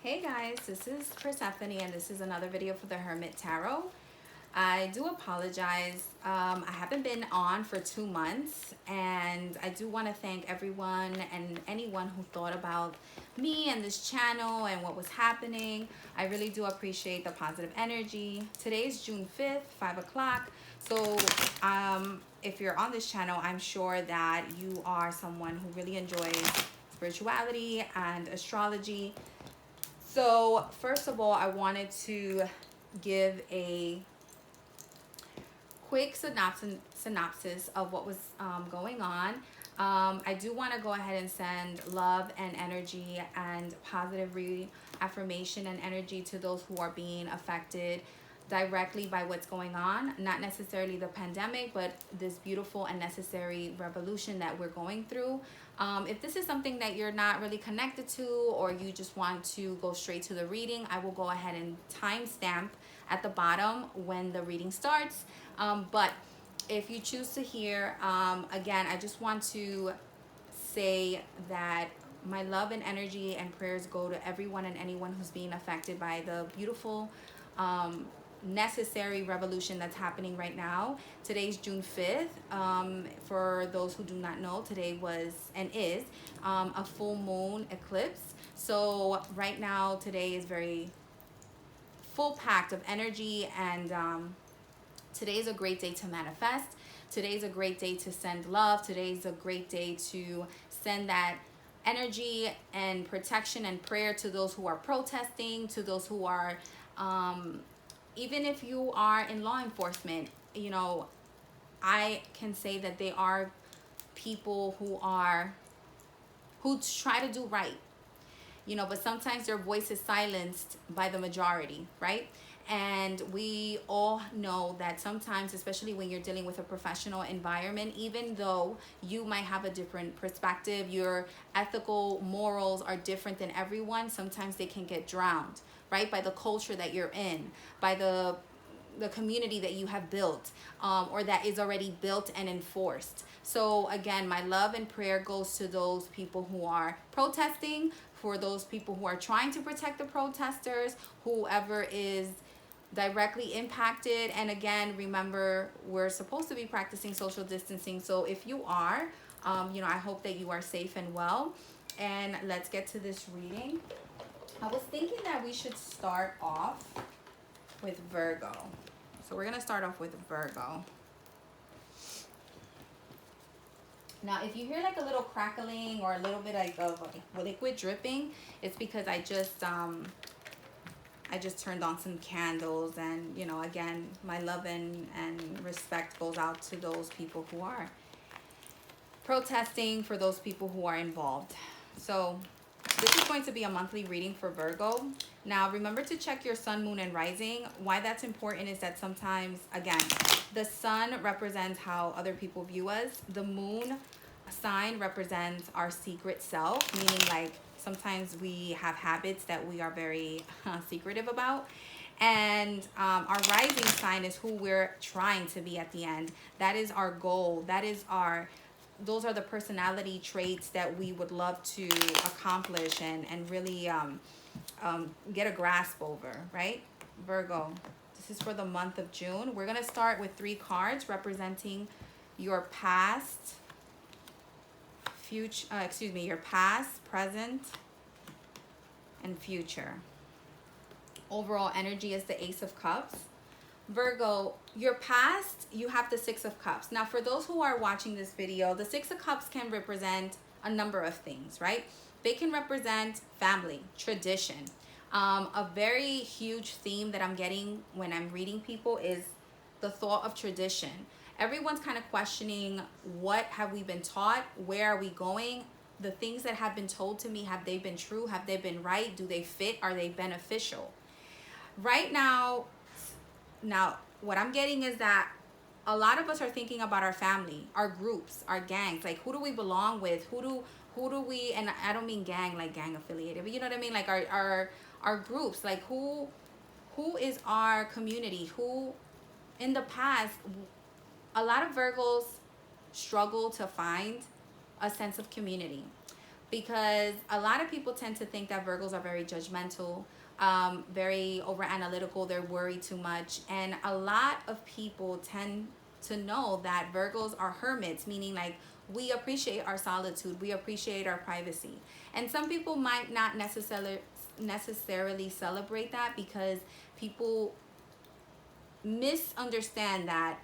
Hey guys, this is Persephone and this is another video for the Hermit Tarot. I do apologize. I haven't been on for 2 months, and I do want to thank everyone and anyone who thought about me and this channel and what was happening. I really do appreciate the positive energy. Today's June 5th, 5 o'clock. So if you're on this channel, I'm sure that you are someone who really enjoys spirituality and astrology. So first of all, I wanted to give a quick synopsis of what was going on. I do want to go ahead and send love and energy and positive reaffirmation and energy to those who are being affected directly by what's going on, not necessarily the pandemic, but this beautiful and necessary revolution that we're going through. If this is something that you're not really connected to, or you just want to go straight to the reading, I will go ahead and timestamp at the bottom when the reading starts. But if you choose to hear, again, I just want to say that my love and energy and prayers go to everyone and anyone who's being affected by the beautiful necessary revolution that's happening right now. Today's June 5th. For those who do not know, today was and is a full moon eclipse. So right now, today is very full packed of energy, and today is a great day to manifest. Today's a great day to send love. Today's a great day to send that energy and protection and prayer to those who are protesting, to those who are even if you are in law enforcement. You know, I can say that they are people who try to do right, you know, but sometimes their voice is silenced by the majority, right? And we all know that sometimes, especially when you're dealing with a professional environment, even though you might have a different perspective, your ethical morals are different than everyone, sometimes they can get drowned, right? By the culture that you're in, by the community that you have built, or that is already built and enforced. So again, my love and prayer goes to those people who are protesting, for those people who are trying to protect the protesters, whoever is directly impacted. And again, remember, we're supposed to be practicing social distancing. So if you are, you know, I hope that you are safe and well. And let's get to this reading. I was thinking that we should start off with Virgo. So we're going to start off with Virgo. Now, if you hear like a little crackling or a little bit like of liquid dripping, it's because I just turned on some candles. And, you know, again, my love and respect goes out to those people who are protesting, for those people who are involved. So this is going to be a monthly reading for Virgo. Now, remember to check your sun, moon, and rising. Why that's important is that sometimes, again, the sun represents how other people view us. The moon sign represents our secret self, meaning like sometimes we have habits that we are very secretive about. And our rising sign is who we're trying to be at the end. That is our goal. Those are the personality traits that we would love to accomplish and really get a grasp over, right? Virgo, this is for the month of June. We're going to start with 3 cards representing your past, your past, present, and future. Overall energy is the Ace of Cups. Virgo, your past, you have the 6 of Cups. Now, for those who are watching this video, the 6 of Cups can represent a number of things, right? They can represent family, tradition. A very huge theme that I'm getting when I'm reading people is the thought of tradition. Everyone's kind of questioning, what have we been taught? Where are we going? The things that have been told to me, have they been true? Have they been right? Do they fit? Are they beneficial? Right now, what I'm getting is that a lot of us are thinking about our family, our groups, our gangs. Like, who do we belong with? Who do we, and I don't mean gang like gang affiliated, but you know what I mean? Like our groups, like who is our community? Who, in the past, a lot of Virgos struggle to find a sense of community. because a lot of people tend to think that Virgos are very judgmental, very over analytical, they're worried too much. And a lot of people tend to know that Virgos are hermits, meaning like we appreciate our solitude, we appreciate our privacy. And some people might not necessarily celebrate that, because people misunderstand that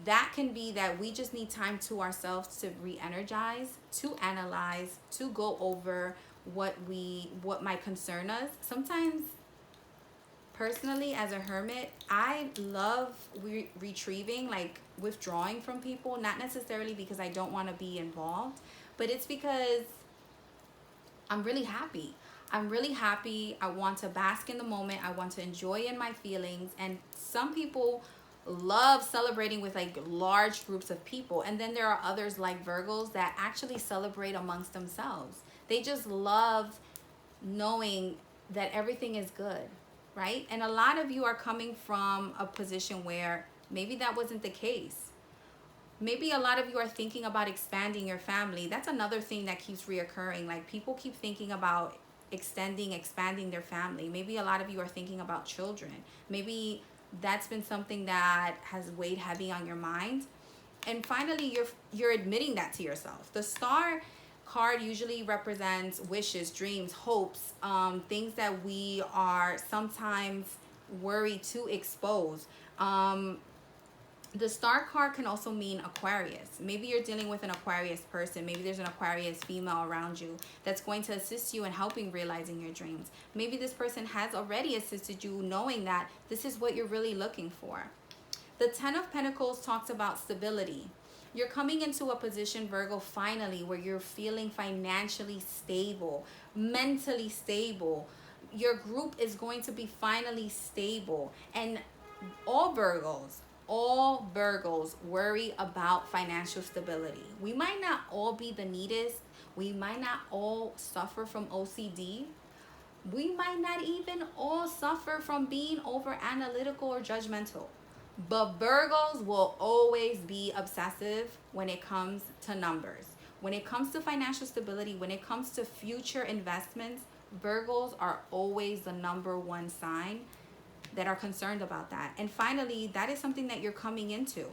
that can be that we just need time to ourselves to re-energize, to analyze, to go over what might concern us. Sometimes, personally, as a hermit, I love retrieving, like withdrawing from people, not necessarily because I don't want to be involved, but it's because I'm really happy. I'm really happy. I want to bask in the moment. I want to enjoy in my feelings. And some people love celebrating with like large groups of people. And then there are others like Virgos that actually celebrate amongst themselves. They just love knowing that everything is good, right? And a lot of you are coming from a position where maybe that wasn't the case. Maybe a lot of you are thinking about expanding your family. That's another thing that keeps reoccurring. Like, people keep thinking about expanding their family. Maybe a lot of you are thinking about children. Maybe that's been something that has weighed heavy on your mind. And finally, you're admitting that to yourself. The Star card usually represents wishes, dreams, hopes, things that we are sometimes worried to expose. The Star card can also mean Aquarius. Maybe you're dealing with an Aquarius person. Maybe there's an Aquarius female around you that's going to assist you in helping realizing your dreams. Maybe this person has already assisted you, knowing that this is what you're really looking for. The Ten of Pentacles talks about stability. You're coming into a position, Virgo, finally, where you're feeling financially stable, mentally stable. Your group is going to be finally stable. And all Virgos worry about financial stability. We might not all be the neatest. We might not all suffer from OCD. We might not even all suffer from being over analytical or judgmental. But Virgos will always be obsessive when it comes to numbers. When it comes to financial stability, when it comes to future investments, Virgos are always the number one sign that are concerned about that. And finally, that is something that you're coming into.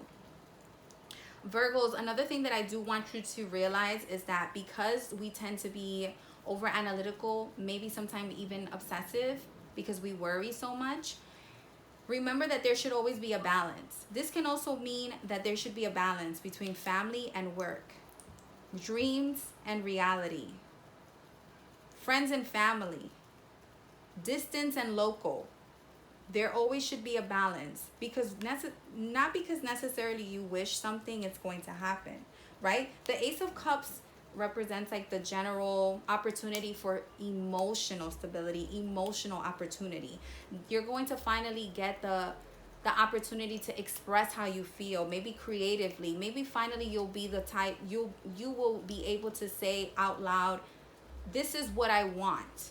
Virgos, another thing that I do want you to realize is that because we tend to be over analytical, maybe sometimes even obsessive because we worry so much, remember that there should always be a balance. This can also mean that there should be a balance between family and work, dreams and reality, friends and family, distance and local. There always should be a balance, because not because necessarily you wish something is going to happen, right? The Ace of Cups represents like the general opportunity for emotional stability, emotional opportunity. You're going to finally get the opportunity to express how you feel, maybe creatively. Maybe finally you'll be the type, you will be able to say out loud, this is what I want.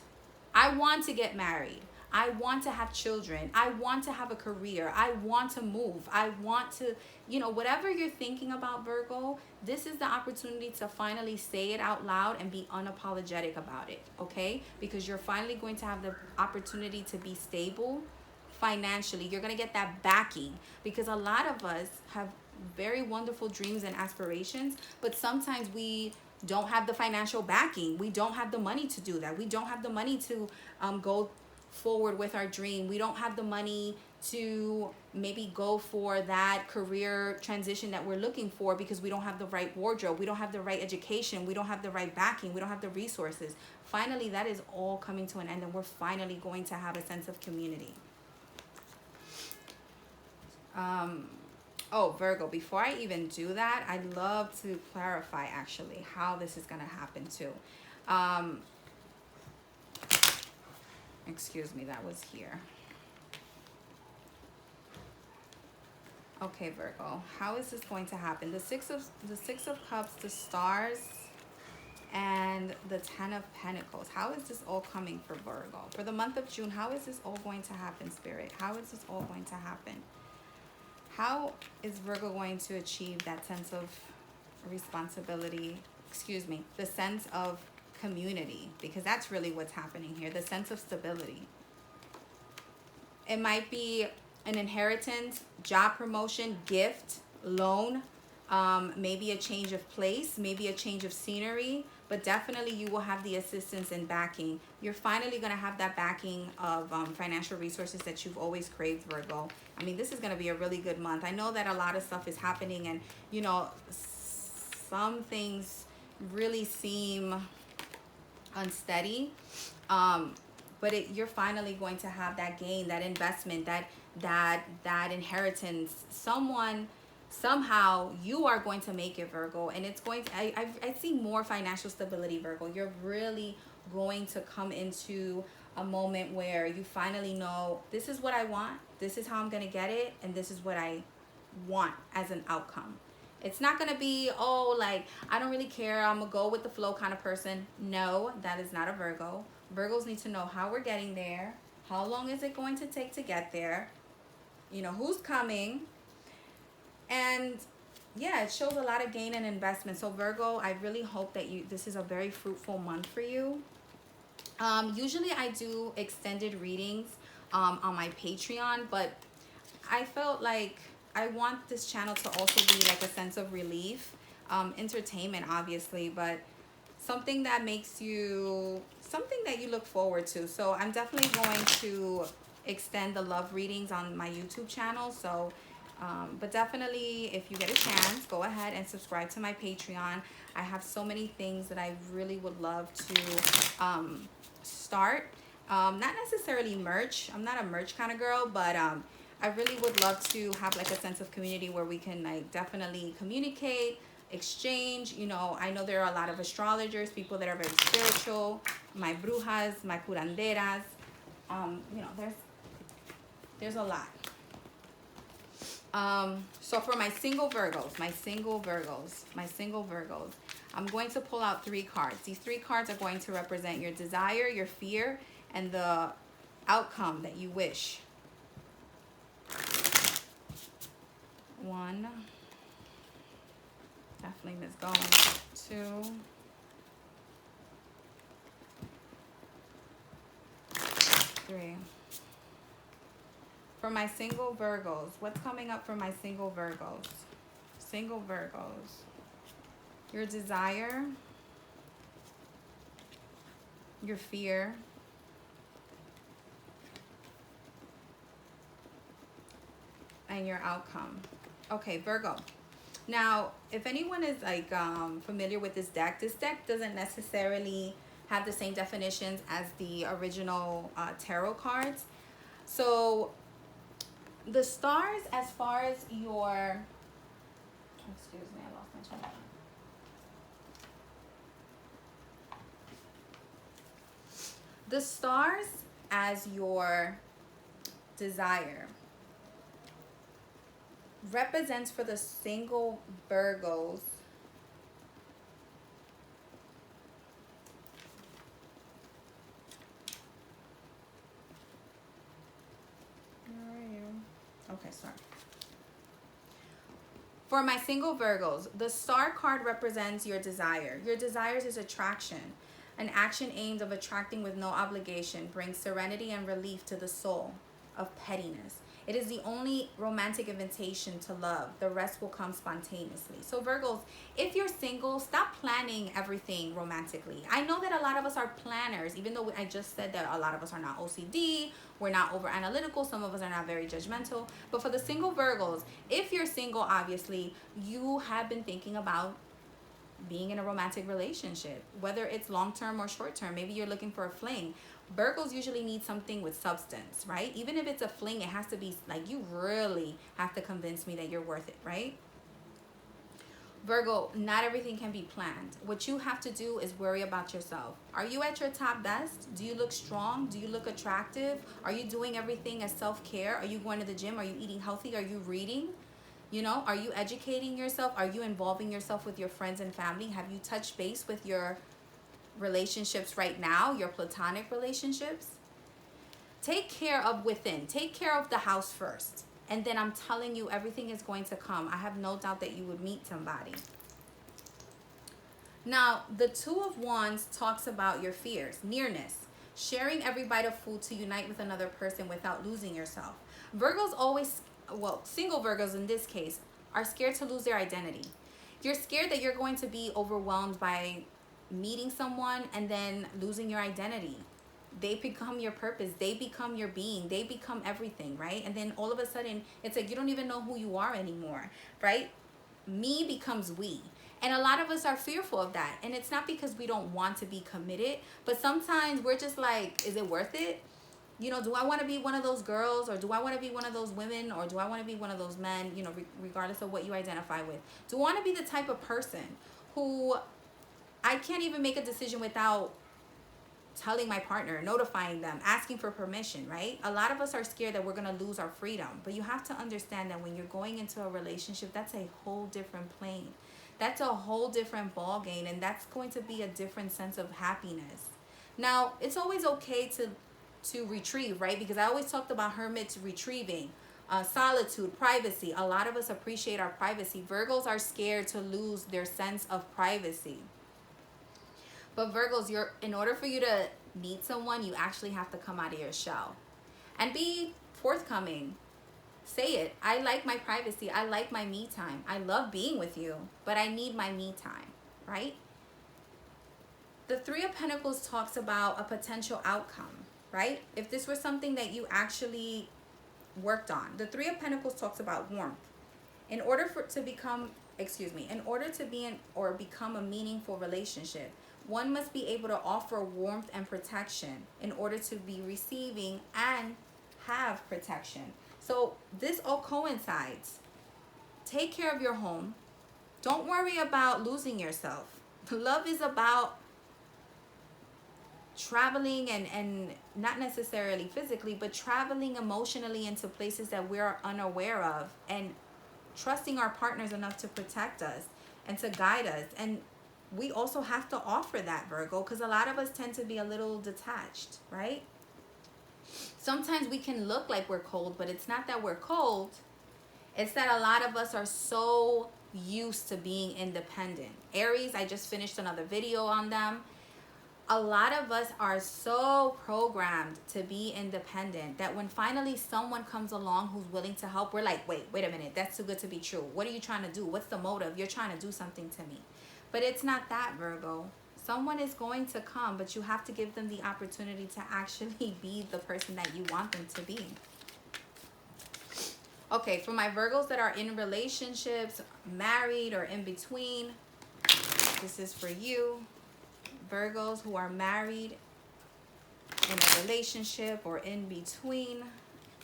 I want to get married. I want to have children. I want to have a career. I want to move. I want to, whatever you're thinking about, Virgo, this is the opportunity to finally say it out loud and be unapologetic about it, okay? Because you're finally going to have the opportunity to be stable financially. You're going to get that backing, because a lot of us have very wonderful dreams and aspirations, but sometimes we don't have the financial backing. We don't have the money to do that. We don't have the money to go forward with our dream. We don't have the money to maybe go for that career transition that we're looking for, because we don't have the right wardrobe, we don't have the right education, we don't have the right backing, we don't have the resources. Finally, that is all coming to an end, and we're finally going to have a sense of community. Virgo, before I even do that, I'd love to clarify actually how this is going to happen too. Excuse me, that was here. Okay, Virgo, how is this going to happen? The Six of Cups, the Stars, and the Ten of Pentacles. How is this all coming for Virgo? For the month of June, how is this all going to happen, Spirit? How is this all going to happen? How is Virgo going to achieve that sense of responsibility? Excuse me, the sense of community, because that's really what's happening here. The sense of stability. It might be an inheritance, job promotion, gift, loan, maybe a change of place, maybe a change of scenery, but definitely you will have the assistance and backing. You're finally going to have that backing of financial resources that you've always craved, Virgo. I mean, this is going to be a really good month. I know that a lot of stuff is happening, and, you know, some things really seem unsteady, but you're finally going to have that gain, that investment, that inheritance. Somehow you are going to make it, Virgo, and it's going to, I see more financial stability, Virgo. You're really going to come into a moment where you finally know, this is what I want, this is how I'm going to get it, and this is what I want as an outcome. It's not going to be, oh, like, I don't really care, I'm going to go with the flow kind of person. No, that is not a Virgo. Virgos need to know how we're getting there, how long is it going to take to get there, you know, who's coming. And yeah, it shows a lot of gain and investment. So Virgo, I really hope that this is a very fruitful month for you. Usually I do extended readings on my Patreon, but I felt like I want this channel to also be like a sense of relief, entertainment obviously, but something that makes you, something that you look forward to. So I'm definitely going to extend the love readings on my YouTube channel. So but definitely, if you get a chance, go ahead and subscribe to my Patreon. I have so many things that I really would love to start. Not necessarily merch. I'm not a merch kind of girl, but I really would love to have like a sense of community where we can like definitely communicate, exchange. You know, I know there are a lot of astrologers, people that are very spiritual, my brujas, my curanderas. You know, there's a lot. So for my single Virgos, I'm going to pull out 3 cards. These 3 cards are going to represent your desire, your fear, and the outcome that you wish. 1, definitely Miss going. 2, 3. For my single Virgos, what's coming up for my single Virgos? Single Virgos. Your desire, your fear, and your outcome. Okay, Virgo. Now, if anyone is like familiar with this deck doesn't necessarily have the same definitions as the original tarot cards. So the stars, as far as your, excuse me, I lost my chart. The stars as your desire represents for the single Virgos okay, sorry. For my single Virgos, the star card represents your desire. Your desires is attraction. An action aimed of attracting with no obligation brings serenity and relief to the soul of pettiness. It is the only romantic invitation to love. The rest will come spontaneously. So Virgos, if you're single, stop planning everything romantically. I know that a lot of us are planners, even though I just said that a lot of us are not OCD, we're not over analytical, some of us are not very judgmental. But for the single Virgos, if you're single, obviously, you have been thinking about being in a romantic relationship, whether it's long-term or short-term. Maybe you're looking for a fling. Virgos usually need something with substance, right? Even if it's a fling, it has to be like, you really have to convince me that you're worth it, right? Virgo, not everything can be planned. What you have to do is worry about yourself. Are you at your top best? Do you look strong? Do you look attractive? Are you doing everything as self-care? Are you going to the gym? Are you eating healthy? Are you reading? You know, are you educating yourself? Are you involving yourself with your friends and family? Have you touched base with your relationships right now, your platonic relationships? Take care of within. Take care of the house first. And then I'm telling you, everything is going to come. I have no doubt that you would meet somebody. Now, the Two of Wands talks about your fears, nearness, sharing every bite of food to unite with another person without losing yourself. Virgos always, well, single Virgos in this case, are scared to lose their identity. You're scared that you're going to be overwhelmed by meeting someone and then losing your identity. They become your purpose. They become your being. They become everything, right? And then all of a sudden, it's like you don't even know who you are anymore, right? Me becomes we. And a lot of us are fearful of that. And it's not because we don't want to be committed, but sometimes we're just like, is it worth it? You know, do I want to be one of those girls, or do I want to be one of those women, or do I want to be one of those men, you know, regardless of what you identify with? Do I want to be the type of person who I can't even make a decision without telling my partner, notifying them, asking for permission, right? A lot of us are scared that we're going to lose our freedom. But you have to understand that when you're going into a relationship, that's a whole different plane. That's a whole different ball game, and that's going to be a different sense of happiness. Now, it's always okay to retrieve, right? Because I always talked about hermits retrieving, solitude, privacy. A lot of us appreciate our privacy. Virgos are scared to lose their sense of privacy. But Virgos, in order for you to meet someone, you actually have to come out of your shell and be forthcoming. Say it. I like my privacy. I like my me time. I love being with you, but I need my me time, right? The Three of Pentacles talks about a potential outcome, right? If this was something that you actually worked on. The Three of Pentacles talks about warmth. In order to become a meaningful relationship, one must be able to offer warmth and protection in order to be receiving and have protection. So this all coincides. Take care of your home. Don't worry about losing yourself. Love is about traveling and not necessarily physically, but traveling emotionally into places that we're unaware of, and trusting our partners enough to protect us and to guide us. And we also have to offer that, Virgo, because a lot of us tend to be a little detached, right? Sometimes we can look like we're cold, but it's not that we're cold. It's that a lot of us are so used to being independent. Aries, I just finished another video on them. A lot of us are so programmed to be independent that when finally someone comes along who's willing to help, we're like, wait a minute, that's too good to be true. What are you trying to do? What's the motive? You're trying to do something to me. But it's not that, Virgo. Someone is going to come, but you have to give them the opportunity to actually be the person that you want them to be. Okay, for my Virgos that are in relationships, married, or in between, this is for you. Virgos who are married, in a relationship, or in between.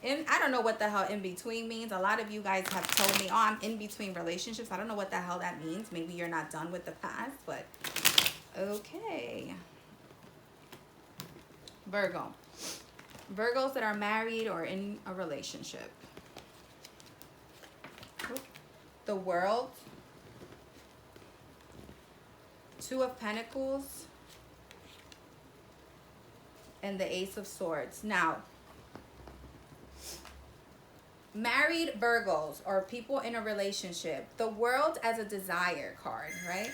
I don't know what the hell in between means. A lot of you guys have told me, oh, I'm in between relationships. I don't know what the hell that means. Maybe you're not done with the past, but okay. Virgo. Virgos that are married or in a relationship. The World. Two of Pentacles. And the Ace of Swords. Now, married Virgos or people in a relationship, the World as a desire card, right?